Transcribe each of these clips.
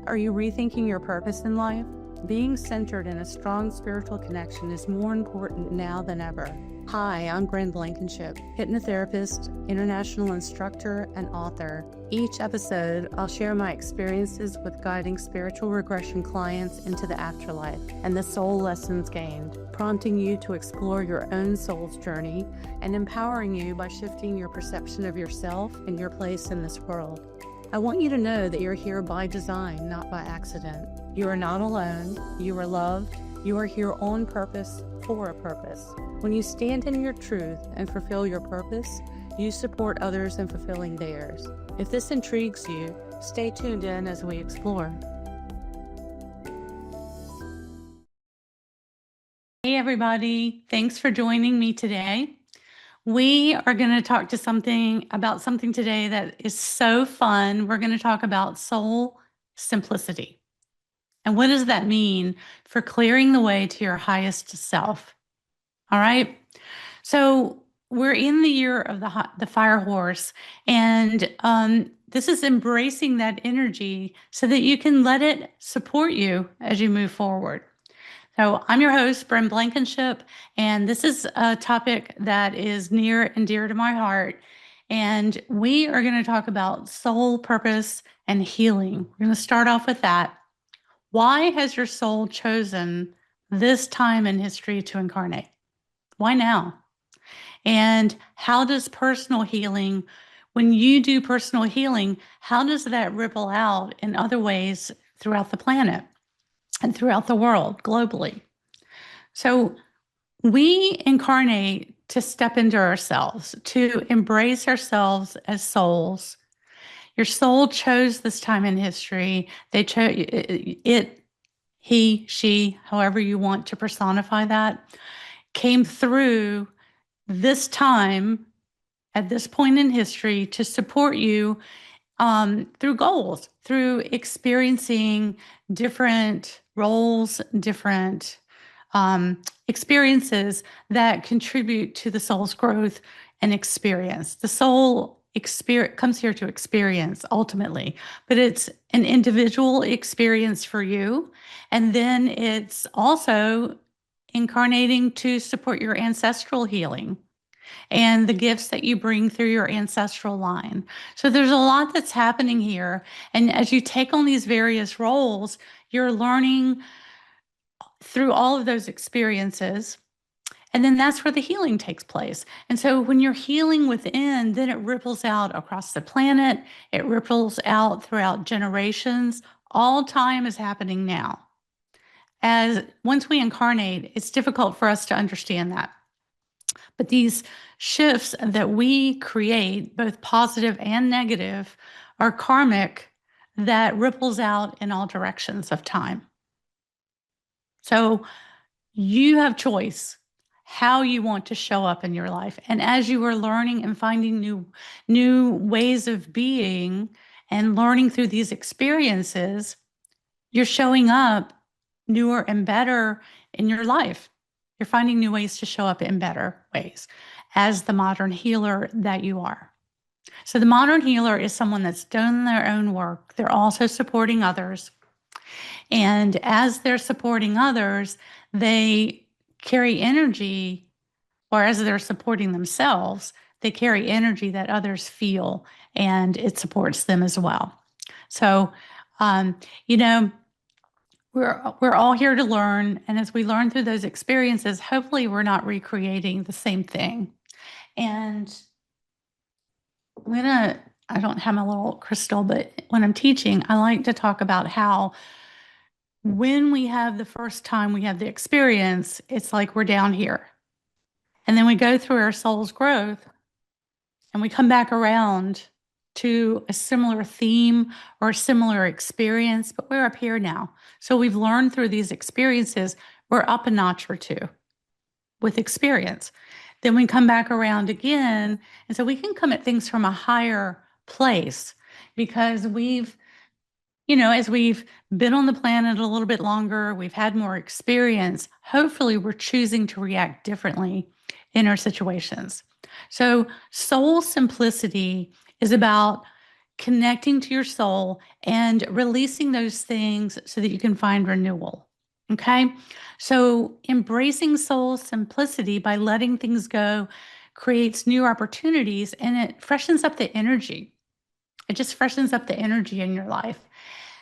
Are you rethinking your purpose in life? Being centered in a strong spiritual connection is more important now than ever. Hi, I'm Bryn Blankinship, hypnotherapist, international instructor, and author. Each episode, I'll share my experiences with guiding spiritual regression clients into the afterlife and the soul lessons gained, prompting you to explore your own soul's journey and empowering you by shifting your perception of yourself and your place in this world. I want you to know that you're here by design, not by accident. You are not alone. You are loved. You are here on purpose, for a purpose. When you stand in your truth and fulfill your purpose, you support others in fulfilling theirs. If this intrigues you, stay tuned in as we explore. Hey, everybody. Thanks for joining me today. We are going to talk about something today that is so fun. We're going to talk about soul simplicity. And what does that mean for clearing the way to your highest self? All right. So we're in the year of the fire horse, and this is embracing that energy so that you can let it support you as you move forward. So I'm your host, Bryn Blankinship, and this is a topic that is near and dear to my heart. And we are going to talk about soul purpose and healing. We're going to start off with that. Why has your soul chosen this time in history to incarnate? Why now? And how does personal healing, when you do personal healing, how does that ripple out in other ways throughout the planet and throughout the world globally? So we incarnate to step into ourselves, to embrace ourselves as souls. Your soul chose this time in history. They chose it, he, she, however you want to personify that, came through this time at this point in history to support you through goals, through experiencing different roles, different experiences that contribute to the soul's growth and experience. The soul comes here to experience ultimately, but it's an individual experience for you. And then it's also incarnating to support your ancestral healing and the gifts that you bring through your ancestral line. So there's a lot that's happening here. And as you take on these various roles, you're learning through all of those experiences. And then that's where the healing takes place. And so when you're healing within, then it ripples out across the planet. It ripples out throughout generations. All time is happening now. As once we incarnate, it's difficult for us to understand that. But these shifts that we create, both positive and negative, are karmic that ripples out in all directions of time. So you have choice how you want to show up in your life. And as you are learning and finding new ways of being and learning through these experiences, you're showing up newer and better in your life. You're finding new ways to show up in better ways as the modern healer that you are. So the modern healer is someone that's done their own work. They're also supporting others. And as they're supporting others, they carry energy, or as they're supporting themselves, they carry energy that others feel, and it supports them as well. So, we're all here to learn, and as we learn through those experiences, hopefully we're not recreating the same thing. And I don't have my little crystal, but when I'm teaching, I like to talk about how when we have the first time we have the experience, it's like we're down here. And then we go through our soul's growth and we come back around to a similar theme or a similar experience, but we're up here now. So we've learned through these experiences, we're up a notch or two with experience. Then we come back around again. And so we can come at things from a higher place because as we've been on the planet a little bit longer, we've had more experience, hopefully we're choosing to react differently in our situations. So soul simplicity is about connecting to your soul and releasing those things so that you can find renewal. Okay. So embracing soul simplicity by letting things go creates new opportunities and it freshens up the energy. It just freshens up the energy in your life.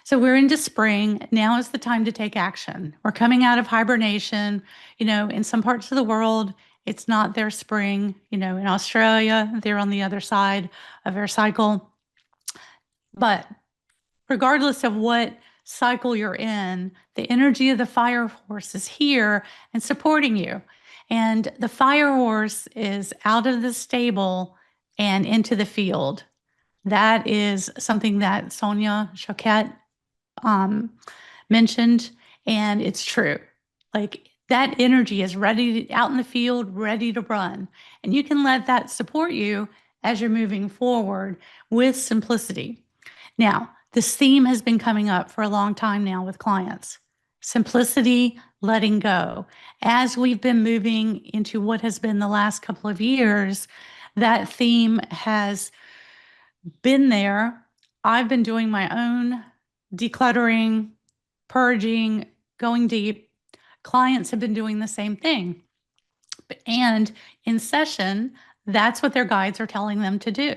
So we're into spring. Now is the time to take action. We're coming out of hibernation. In some parts of the world, it's not their spring. In Australia, they're on the other side of their cycle. But regardless of what cycle you're in, the energy of the fire horse is here and supporting you. And the fire horse is out of the stable and into the field. That is something that Sonia Choquette mentioned, and it's true. Like that energy is out in the field, ready to run. And you can let that support you as you're moving forward with simplicity. Now, this theme has been coming up for a long time now with clients. Simplicity, letting go. As we've been moving into what has been the last couple of years, that theme has been there. I've been doing my own decluttering, purging, going deep. Clients have been doing the same thing. And in session, that's what their guides are telling them to do.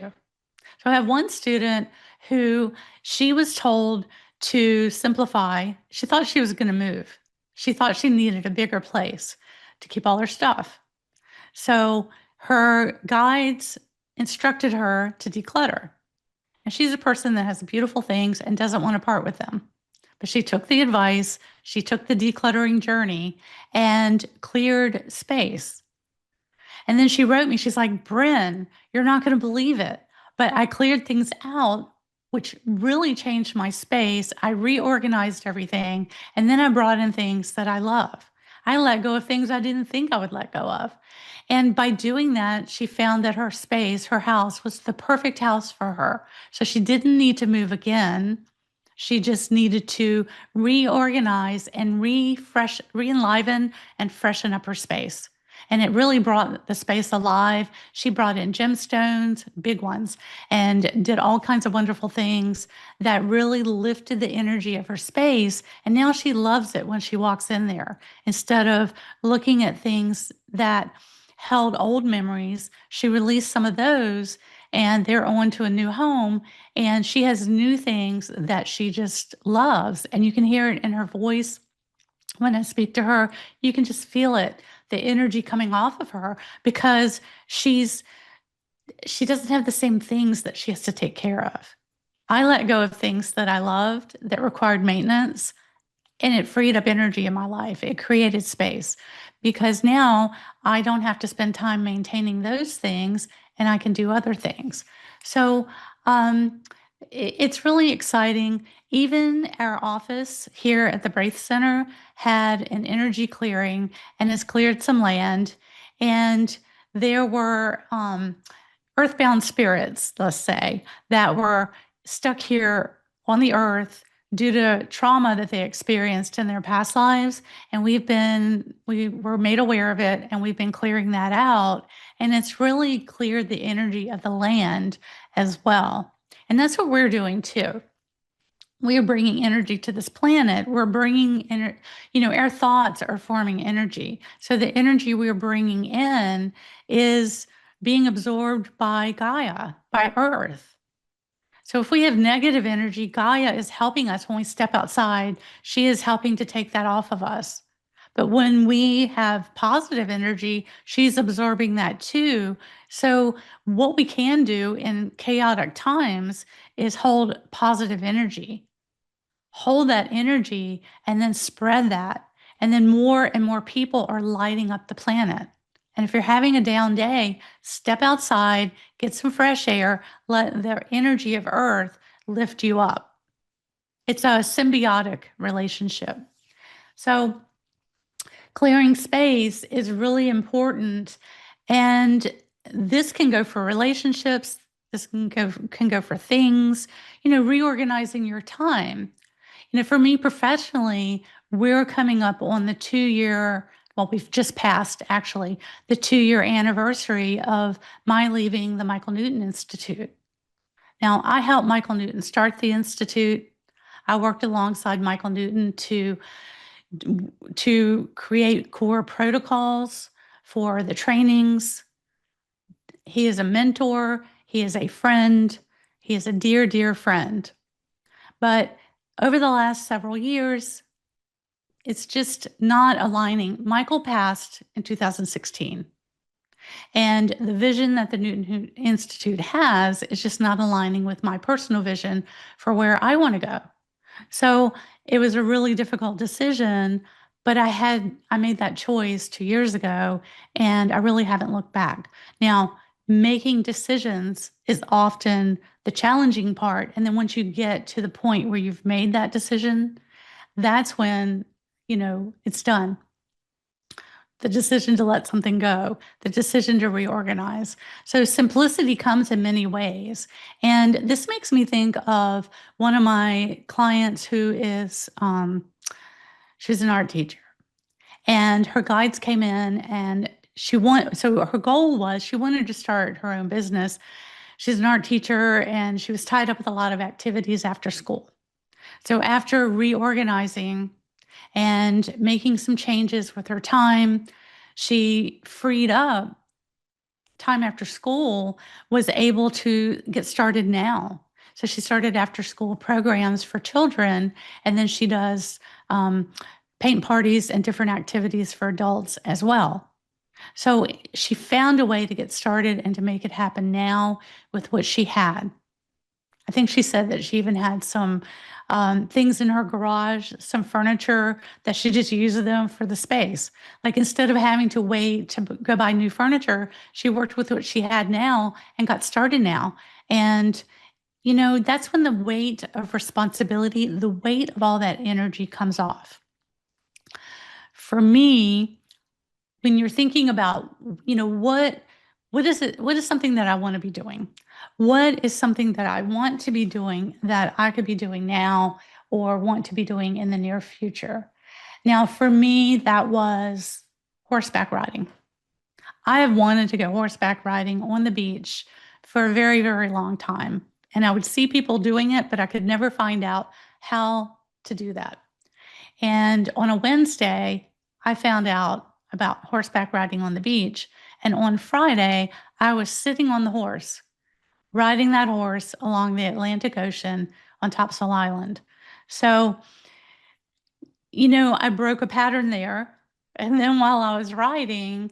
So I have one student who she was told to simplify. She thought she was going to move. She thought she needed a bigger place to keep all her stuff. So her guides instructed her to declutter. And she's a person that has beautiful things and doesn't want to part with them. But she took the advice, she took the decluttering journey and cleared space. And then she wrote me, she's like, Bryn, you're not going to believe it. But I cleared things out, which really changed my space. I reorganized everything. And then I brought in things that I love. I let go of things I didn't think I would let go of. And by doing that, she found that her space, her house, was the perfect house for her. So she didn't need to move again. She just needed to reorganize and re-enliven and freshen up her space. And it really brought the space alive. She brought in gemstones, big ones, and did all kinds of wonderful things that really lifted the energy of her space. And now she loves it when she walks in there. Instead of looking at things that held old memories, she released some of those and they're on to a new home. And she has new things that she just loves. And you can hear it in her voice. When I speak to her, you can just feel it, the energy coming off of her, because she doesn't have the same things that she has to take care of. I let go of things that I loved that required maintenance, and it freed up energy in my life. It created space because now I don't have to spend time maintaining those things and I can do other things. So it's really exciting. Even our office here at the Braith Center had an energy clearing and has cleared some land. And there were earthbound spirits, let's say, that were stuck here on the earth due to trauma that they experienced in their past lives. And we were made aware of it and we've been clearing that out. And it's really cleared the energy of the land as well. And that's what we're doing too. We are bringing energy to this planet. We're bringing, our thoughts are forming energy. So the energy we're bringing in is being absorbed by Gaia, by Earth. So if we have negative energy, Gaia is helping us when we step outside. She is helping to take that off of us. But when we have positive energy, she's absorbing that too. So what we can do in chaotic times is hold positive energy. Hold that energy and then spread that. And then more and more people are lighting up the planet. And if you're having a down day, step outside, get some fresh air, let the energy of Earth lift you up. It's a symbiotic relationship. So clearing space is really important. And this can go for relationships. This can go for things, reorganizing your time. For me professionally, we're coming up on the 2-year, well, we've just passed actually, the 2-year anniversary of my leaving the Michael Newton Institute. Now, I helped Michael Newton start the Institute. I worked alongside Michael Newton to create core protocols for the trainings. He is a mentor. He is a friend. He is a dear, dear friend. But over the last several years, it's just not aligning. Michael passed in 2016. And the vision that the Newton Institute has is just not aligning with my personal vision for where I want to go. So it was a really difficult decision, but I made that choice 2 years ago, and I really haven't looked back. Now, making decisions is often the challenging part. And then once you get to the point where you've made that decision, that's when, it's done. The decision to let something go, the decision to reorganize. So simplicity comes in many ways. And this makes me think of one of my clients who is, she's an art teacher. And her guides came in and so her goal was she wanted to start her own business. She's an art teacher and she was tied up with a lot of activities after school. So after reorganizing and making some changes with her time, she freed up time after school, was able to get started now. So she started after school programs for children, and then she does paint parties and different activities for adults as well. So she found a way to get started and to make it happen now with what she had. I think she said that she even had some things in her garage, some furniture that she just used them for the space. Like instead of having to wait to go buy new furniture, she worked with what she had now and got started now. And, that's when the weight of responsibility, the weight of all that energy comes off. For me, when you're thinking about, what is it? What is something that I want to be doing? What is something that I want to be doing that I could be doing now or want to be doing in the near future? Now, for me, that was horseback riding. I have wanted to go horseback riding on the beach for a very, very long time. And I would see people doing it, but I could never find out how to do that. And on a Wednesday, I found out about horseback riding on the beach. And on Friday, I was sitting on the horse, riding that horse along the Atlantic Ocean on Topsail Island. So, I broke a pattern there. And then while I was riding,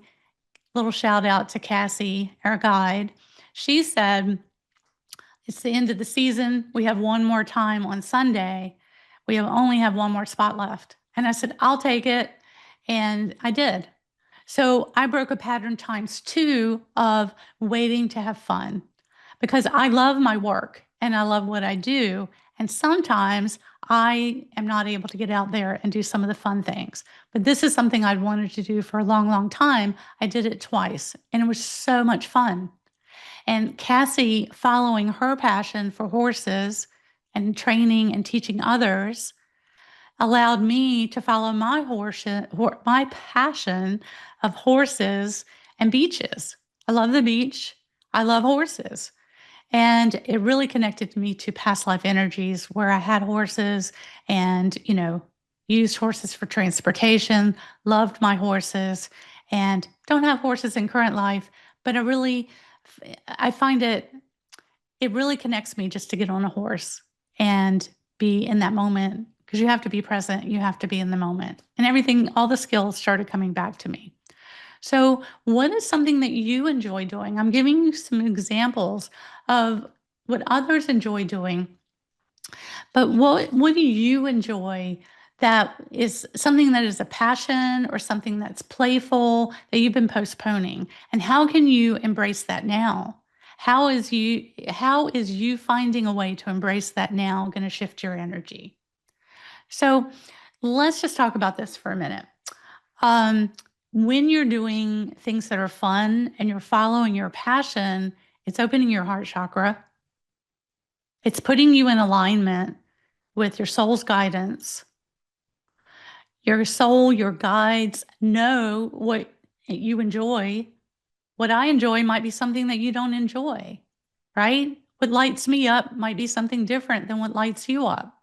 little shout out to Cassie, our guide, she said, it's the end of the season. We have one more time on Sunday. We only have one more spot left. And I said, I'll take it. And I did. So I broke a pattern times 2 of waiting to have fun because I love my work and I love what I do. And sometimes I am not able to get out there and do some of the fun things. But this is something I'd wanted to do for a long, long time. I did it twice and it was so much fun. And Cassie, following her passion for horses and training and teaching others, allowed me to follow my passion of horses and beaches. I love the beach. I love horses. And it really connected me to past life energies where I had horses and, used horses for transportation, loved my horses, and don't have horses in current life, but I find it really connects me just to get on a horse and be in that moment because you have to be present, you have to be in the moment. And everything, all the skills started coming back to me. So, what is something that you enjoy doing? I'm giving you some examples of what others enjoy doing, but what do you enjoy that is something that is a passion or something that's playful that you've been postponing? And how can you embrace that now? How is you finding a way to embrace that now going to shift your energy? So let's just talk about this for a minute. When you're doing things that are fun and you're following your passion, it's opening your heart chakra. It's putting you in alignment with your soul's guidance. Your soul, your guides know what you enjoy. What I enjoy might be something that you don't enjoy, right? What lights me up might be something different than what lights you up.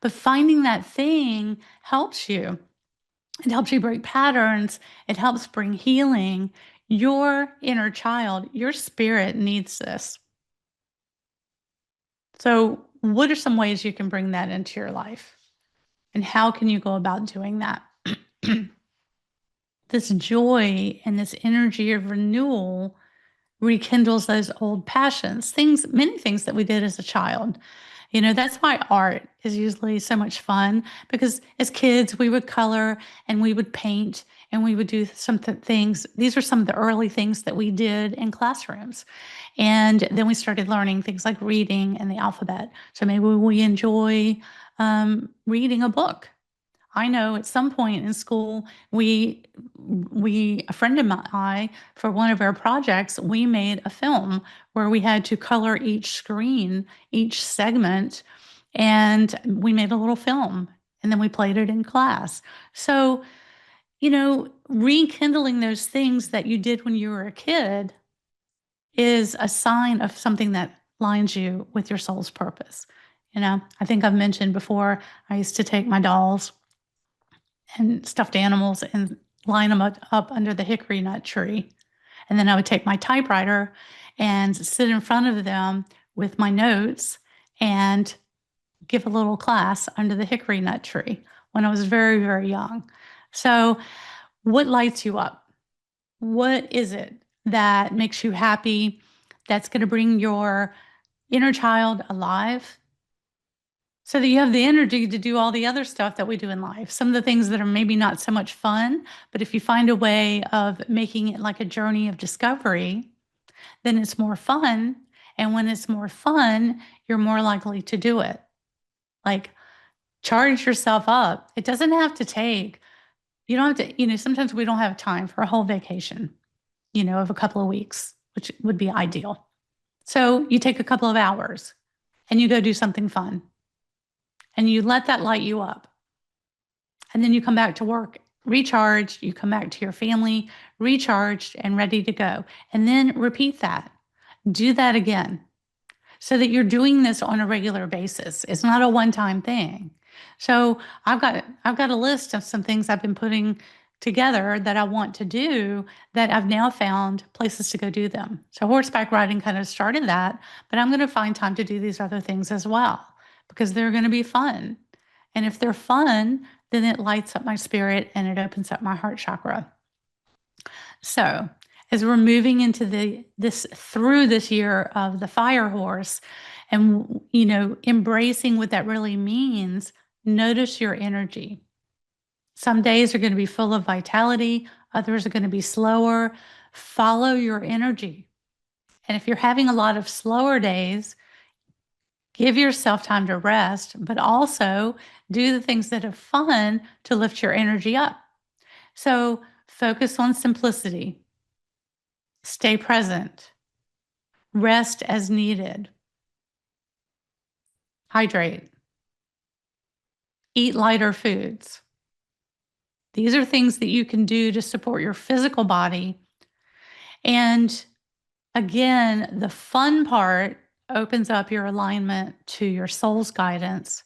But finding that thing helps you. It helps you break patterns. It helps bring healing. Your inner child, your spirit needs this. So, what are some ways you can bring that into your life? And how can you go about doing that? This joy and this energy of renewal rekindles those old passions, many things that we did as a child. That's why art is usually so much fun, because as kids, we would color and we would paint and we would do some things. These are some of the early things that we did in classrooms. And then we started learning things like reading and the alphabet. So maybe we enjoy reading a book. I know at some point in school, a friend and I, for one of our projects, we made a film where we had to color each screen, each segment, and we made a little film, and then we played it in class. So, rekindling those things that you did when you were a kid is a sign of something that lines you with your soul's purpose. I think I've mentioned before, I used to take my dolls and stuffed animals and line them up under the hickory nut tree. And then I would take my typewriter and sit in front of them with my notes and give a little class under the hickory nut tree when I was very, very young. So, what lights you up? What is it that makes you happy? That's going to bring your inner child alive, so that you have the energy to do all the other stuff that we do in life. Some of the things that are maybe not so much fun, but if you find a way of making it like a journey of discovery, then it's more fun. And when it's more fun, you're more likely to do it. Like, charge yourself up. It doesn't have to take, you don't have to, sometimes we don't have time for a whole vacation, of a couple of weeks, which would be ideal. So you take a couple of hours and you go do something fun. And you let that light you up. And then you come back to work recharged, you come back to your family recharged and ready to go. And then repeat that. Do that again, so that you're doing this on a regular basis. It's not a one-time thing. So I've got a list of some things I've been putting together that I want to do, that I've now found places to go do them. So horseback riding kind of started that, but I'm going to find time to do these other things as well, because they're going to be fun. And if they're fun, then it lights up my spirit and it opens up my heart chakra. So as we're moving into through this year of the fire horse, and embracing what that really means, notice your energy. Some days are going to be full of vitality, others are going to be slower. Follow your energy. And if you're having a lot of slower days, give yourself time to rest, but also do the things that are fun to lift your energy up. So focus on simplicity. Stay present. Rest as needed. Hydrate. Eat lighter foods. These are things that you can do to support your physical body. And again, the fun part opens up your alignment to your soul's guidance.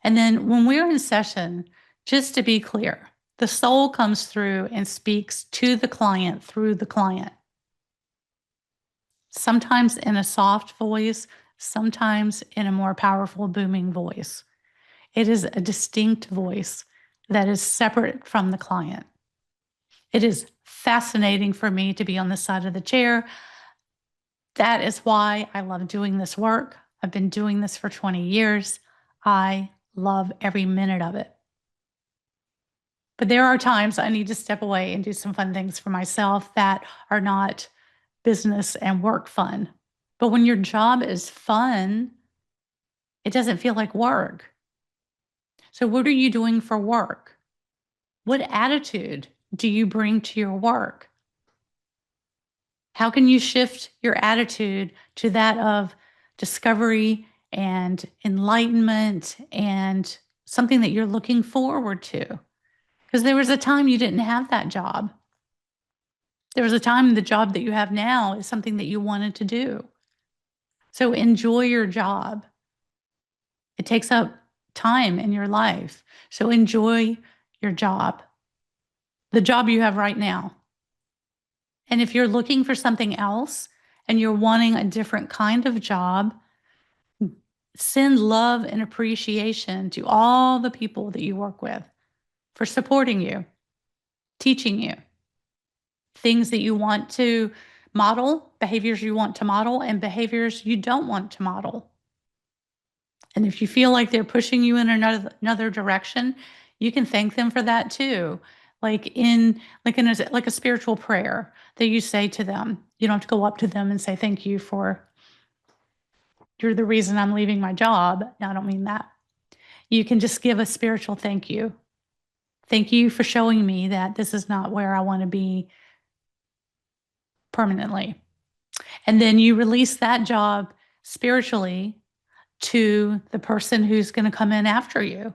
And then when we're in session, just to be clear, the soul comes through and speaks to the client through the client. Sometimes in a soft voice, sometimes in a more powerful, booming voice. It is a distinct voice that is separate from the client. It is fascinating for me to be on this side of the chair. That is why I love doing this work. I've been doing this for 20 years. I love every minute of it. But there are times I need to step away and do some fun things for myself that are not business and work fun. But when your job is fun, it doesn't feel like work. So what are you doing for work? What attitude do you bring to your work? How can you shift your attitude to that of discovery and enlightenment and something that you're looking forward to? Because there was a time you didn't have that job. There was a time the job that you have now is something that you wanted to do. So enjoy your job. It takes up time in your life. So enjoy your job, the job you have right now. And if you're looking for something else and you're wanting a different kind of job, send love and appreciation to all the people that you work with for supporting you, teaching you things that you want to model, behaviors you want to model, and behaviors you don't want to model. And if you feel like they're pushing you in another direction, you can thank them for that too. Like a spiritual prayer that you say to them. You don't have to go up to them and say thank you for you're the reason I'm leaving my job. No, I don't mean that. You can just give a spiritual thank you. Thank you for showing me that this is not where I want to be permanently. And then you release that job spiritually to the person who's going to come in after you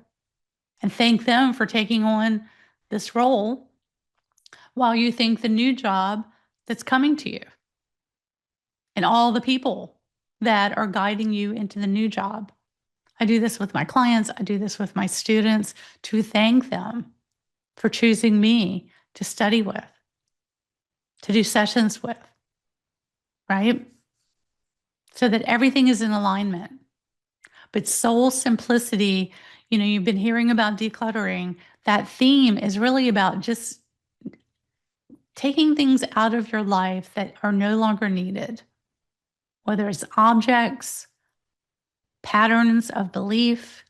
and thank them for taking on this role while you thank the new job that's coming to you and all the people that are guiding you into the new job. I do this with my clients. I do this with my students to thank them for choosing me to study with, to do sessions with, right? So that everything is in alignment. But soul simplicity, you've been hearing about decluttering. That theme is really about just taking things out of your life that are no longer needed, whether it's objects, patterns of belief,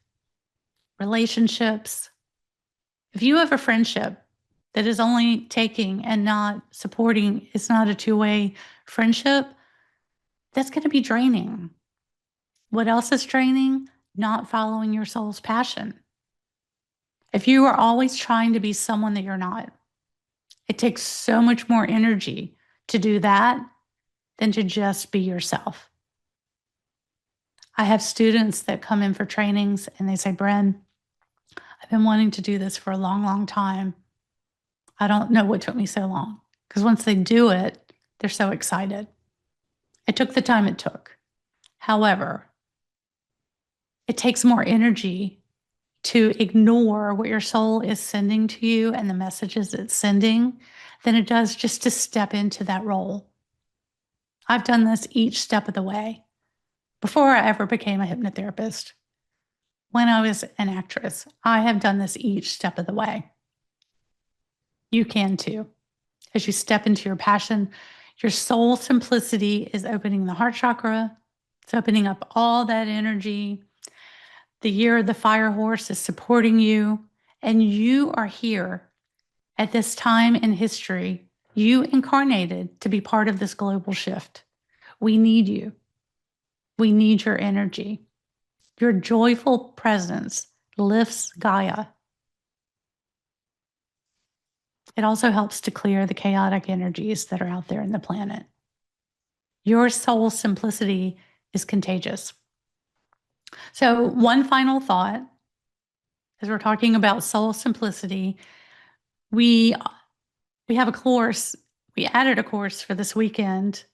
relationships. If you have a friendship that is only taking and not supporting, it's not a two-way friendship, that's going to be draining. What else is draining? Not following your soul's passion. If you are always trying to be someone that you're not, it takes so much more energy to do that than to just be yourself. I have students that come in for trainings and they say, Bryn, I've been wanting to do this for a long, long time. I don't know what took me so long. Because once they do it, they're so excited. It took the time it took. However, it takes more energy to ignore what your soul is sending to you and the messages it's sending than it does just to step into that role. I've done this each step of the way before I ever became a hypnotherapist. When I was an actress, I have done this each step of the way. You can too. As you step into your passion, your soul simplicity is opening the heart chakra. It's opening up all that energy. The year of the fire horse is supporting you, and you are here at this time in history. You incarnated to be part of this global shift. We need you. We need your energy. Your joyful presence lifts Gaia. It also helps to clear the chaotic energies that are out there in the planet. Your soul simplicity is contagious. So one final thought, as we're talking about soul simplicity, we have a course, we added a course for this weekend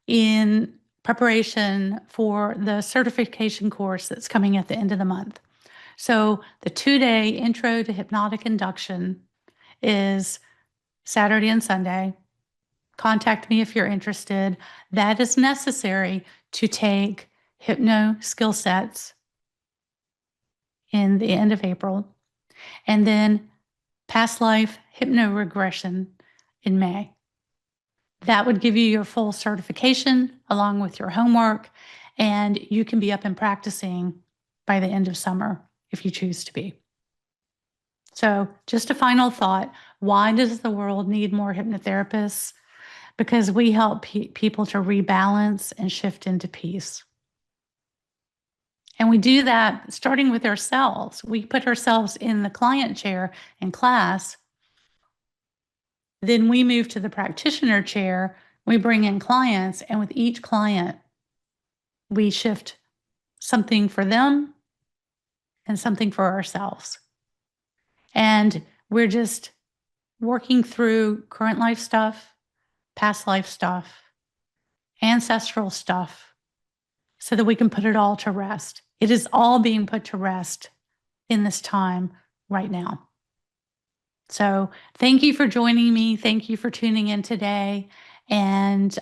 in preparation for the certification course that's coming at the end of the month. So the 2-day intro to hypnotic induction is Saturday and Sunday. Contact me if you're interested. That is necessary to take hypno skill sets in the end of April, and then past life hypno regression in May. That would give you your full certification along with your homework, and you can be up and practicing by the end of summer if you choose to be. So just a final thought, why does the world need more hypnotherapists? Because we help people to rebalance and shift into peace. And we do that starting with ourselves. We put ourselves in the client chair in class. Then we move to the practitioner chair. We bring in clients, and with each client, we shift something for them and something for ourselves. And we're just working through current life stuff, past life stuff, ancestral stuff, so that we can put it all to rest. It is all being put to rest in this time right now. So thank you for joining me. Thank you for tuning in today. And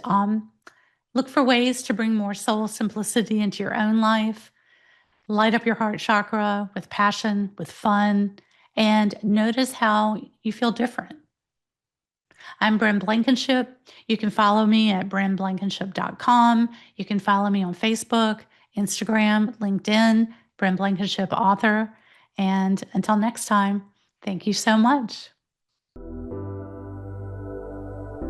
look for ways to bring more soul simplicity into your own life. Light up your heart chakra with passion, with fun, and notice how you feel different. I'm Bryn Blankinship. You can follow me at brynblankinship.com. You can follow me on Facebook, Instagram, LinkedIn, Bryn Blankinship author. And until next time, thank you so much.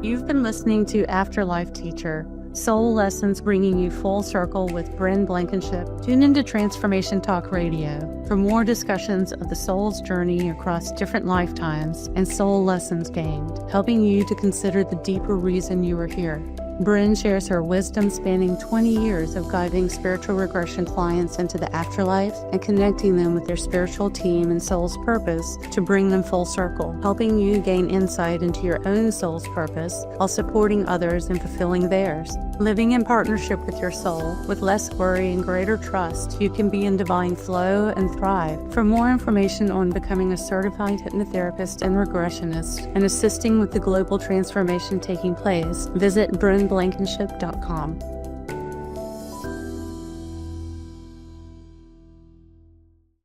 You've been listening to Afterlife Teacher, Soul Lessons bringing you full circle with Bryn Blankinship. Tune into Transformation Talk Radio for more discussions of the soul's journey across different lifetimes and soul lessons gained, helping you to consider the deeper reason you are here. Bryn shares her wisdom spanning 20 years of guiding spiritual regression clients into the afterlife and connecting them with their spiritual team and soul's purpose to bring them full circle, helping you gain insight into your own soul's purpose while supporting others in fulfilling theirs. Living in partnership with your soul, with less worry and greater trust, you can be in divine flow and thrive. For more information on becoming a certified hypnotherapist and regressionist and assisting with the global transformation taking place, visit brynblankinship.com.